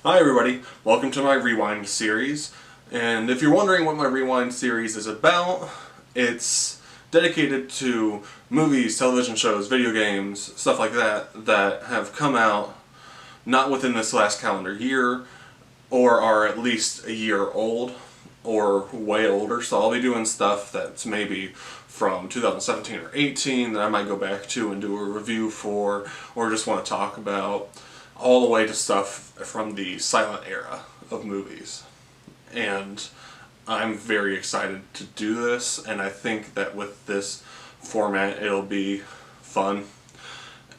Hi everybody, welcome to my Rewind series, and if you're wondering what my Rewind series is about, it's dedicated to movies, television shows, video games, stuff like that have come out not within this last calendar year, or are at least a year old, or way older, so I'll be doing stuff that's maybe from 2017 or 18 that I might go back to and do a review for, or just want to talk about, all the way to stuff from the silent era of movies. And I'm very excited to do this, and I think that with this format it'll be fun.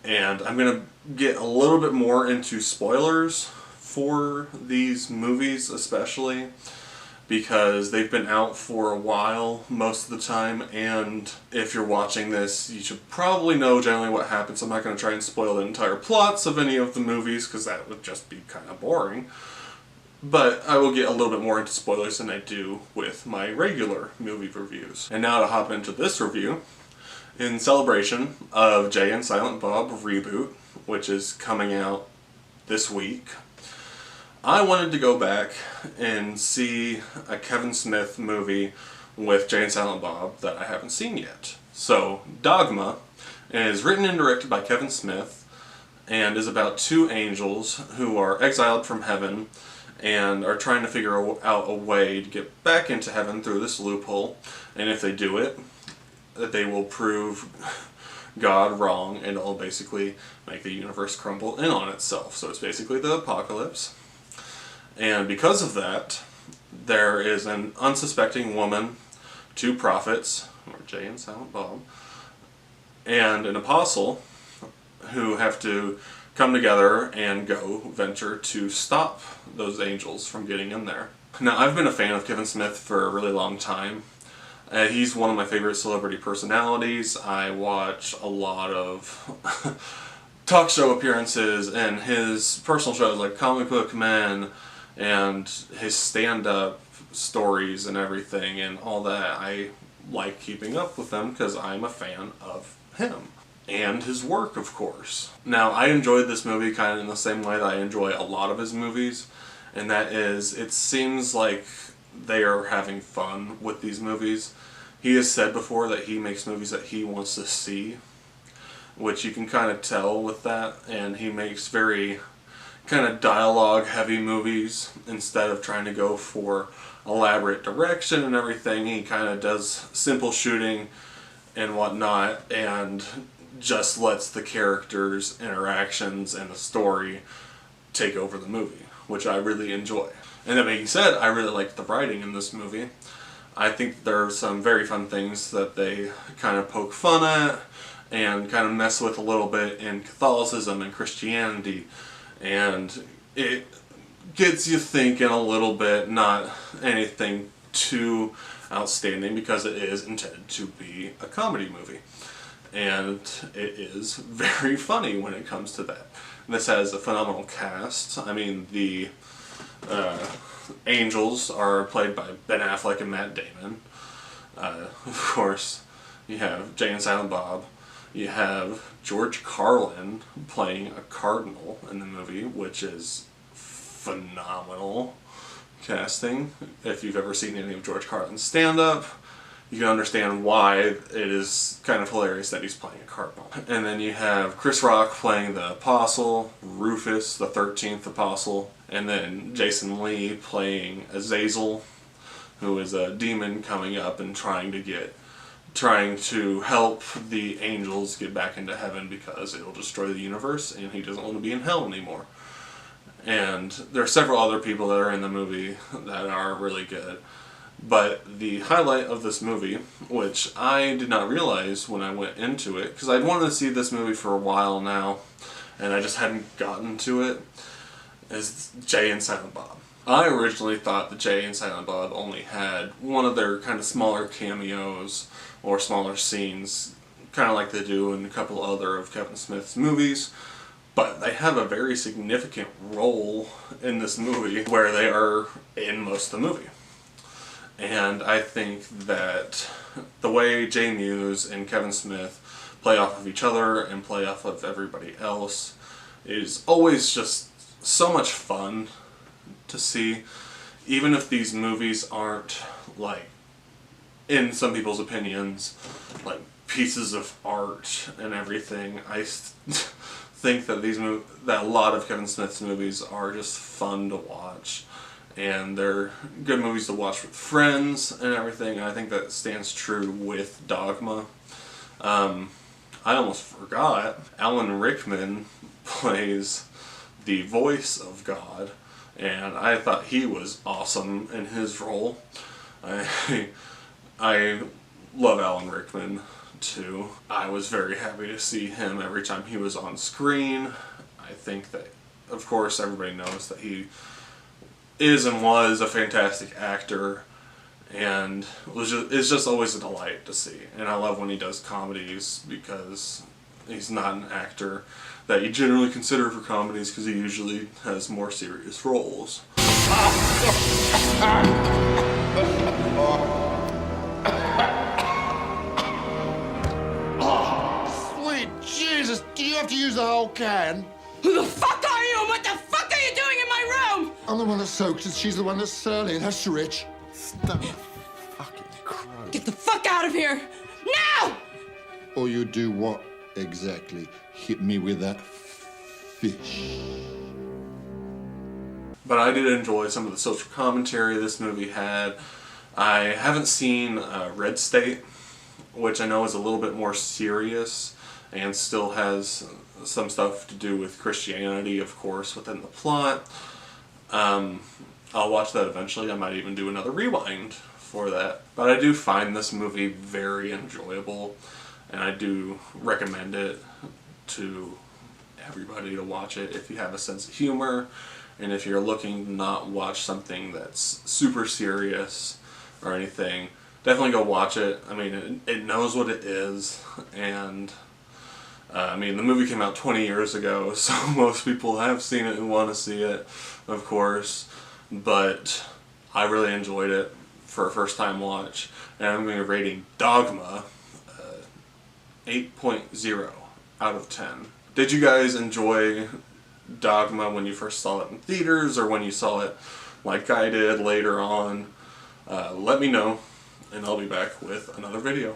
And I'm going to get a little bit more into spoilers for these movies especially, because they've been out for a while most of the time, and if you're watching this you should probably know generally what happens. I'm not going to try and spoil the entire plots of any of the movies because that would just be kind of boring, but I will get a little bit more into spoilers than I do with my regular movie reviews. And now to hop into this review, in celebration of Jay and Silent Bob Reboot, which is coming out this week, I wanted to go back and see a Kevin Smith movie with Jay and Silent Bob that I haven't seen yet. So, Dogma is written and directed by Kevin Smith and is about two angels who are exiled from heaven and are trying to figure out a way to get back into heaven through this loophole. And if they do it, they will prove God wrong, and it'll basically make the universe crumble in on itself. So it's basically the apocalypse. And because of that, there is an unsuspecting woman, two prophets, or Jay and Silent Bob, and an apostle who have to come together and go venture to stop those angels from getting in there. Now, I've been a fan of Kevin Smith for a really long time. He's one of my favorite celebrity personalities. I watch a lot of talk show appearances and his personal shows like Comic Book Men, and his stand-up stories and everything and all that. I like keeping up with them because I'm a fan of him. And his work, of course. Now, I enjoyed this movie kind of in the same way that I enjoy a lot of his movies, and that is, it seems like they are having fun with these movies. He has said before that he makes movies that he wants to see, which you can kind of tell with that, and he makes very kind of dialogue heavy movies instead of trying to go for elaborate direction and everything. He kind of does simple shooting and whatnot and just lets the characters' interactions and the story take over the movie, which I really enjoy. And that being said, I really liked the writing in this movie. I think there are some very fun things that they kind of poke fun at and kind of mess with a little bit in Catholicism and Christianity. And it gets you thinking a little bit, not anything too outstanding because it is intended to be a comedy movie. And it is very funny when it comes to that. This has a phenomenal cast. I mean, the angels are played by Ben Affleck and Matt Damon. Of course, you have Jay and Silent Bob. You have George Carlin playing a cardinal in the movie, which is phenomenal casting. If you've ever seen any of George Carlin's stand-up, you can understand why it is kind of hilarious that he's playing a cardinal. And then you have Chris Rock playing the apostle, Rufus, the 13th apostle, and then Jason Lee playing Azazel, who is a demon coming up and trying to help the angels get back into heaven because it'll destroy the universe and he doesn't want to be in hell anymore. And there are several other people that are in the movie that are really good. But the highlight of this movie, which I did not realize when I went into it, because I'd wanted to see this movie for a while now and I just hadn't gotten to it, is Jay and Silent Bob. I originally thought that Jay and Silent Bob only had one of their kind of smaller cameos or smaller scenes, kind of like they do in a couple other of Kevin Smith's movies, but they have a very significant role in this movie where they are in most of the movie. And I think that the way Jay Muse and Kevin Smith play off of each other and play off of everybody else is always just so much fun to see. Even if these movies aren't, like, in some people's opinions, like pieces of art and everything, I think that that a lot of Kevin Smith's movies are just fun to watch, and they're good movies to watch with friends and everything. And I think that stands true with Dogma. I almost forgot, Alan Rickman plays the voice of God, and I thought he was awesome in his role. I love Alan Rickman too. I was very happy to see him every time he was on screen. I think that, of course, everybody knows that he is and was a fantastic actor, and it's just always a delight to see. And I love when he does comedies, because he's not an actor that you generally consider for comedies, because he usually has more serious roles. Sweet Jesus, do you have to use the whole can? Who the fuck are you, and what the fuck are you doing in my room? I'm the one that's soaked, and she's the one that's surly, and that's rich. Stop fucking crow. Get the fuck out of here! Now! Or you do what exactly? Hit me with that fish. But I did enjoy some of the social commentary this movie had. I haven't seen Red State, which I know is a little bit more serious and still has some stuff to do with Christianity, of course, within the plot. I'll watch that eventually. I might even do another rewind for that. But I do find this movie very enjoyable, and I do recommend it to everybody to watch it if you have a sense of humor, and if you're looking to not watch something that's super serious or anything. Definitely go watch it. I mean, it knows what it is, and I mean, the movie came out 20 years ago, so most people have seen it and want to see it, of course, but I really enjoyed it for a first time watch, and I'm going to be rating Dogma 8.0 out of 10. Did you guys enjoy Dogma when you first saw it in theaters, or when you saw it like I did later on? Let me know, and I'll be back with another video.